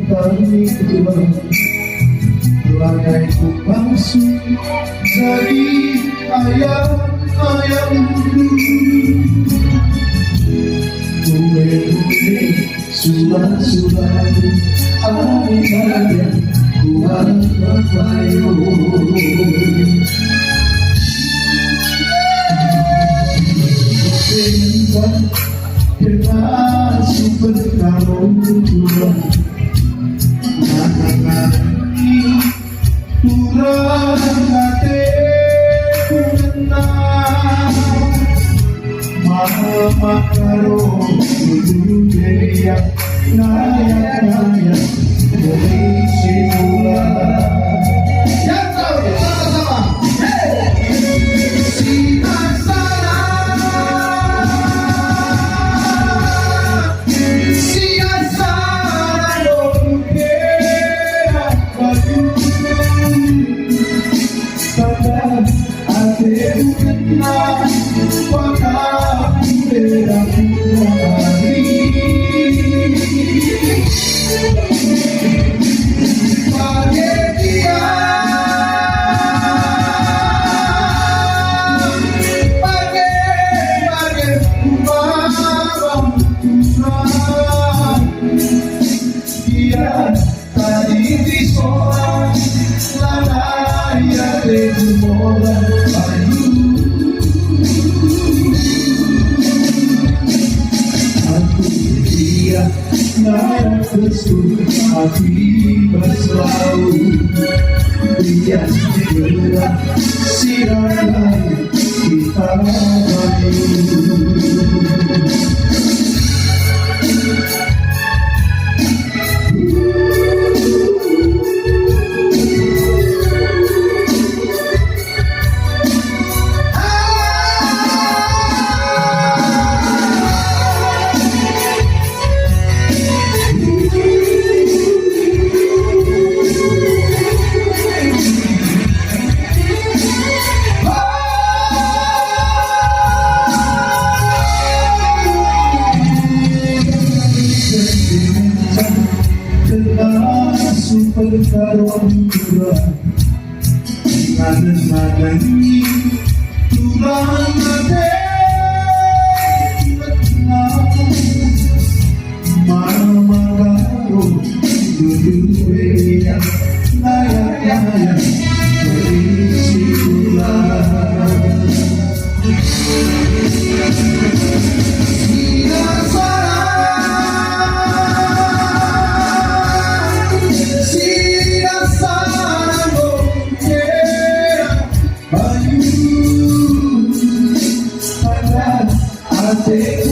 kami dua bagai kupasung jadi ayam-ayam kue-kue surat-surat hari-hari buat berpayung Sehingga kita super kamu dua Nangani turang hati mengenal Mama karo dulu dia naya-naya dari semula yang tahu sama-sama si asana dong kira baju pada hati kenal pada berapa hari Ngarap Gestung hati berselalu dia segera silakan kita rayu super karom dua ngadeng-ngadeng turang hati mama karo dulu dia naya-naya berisi ulang Take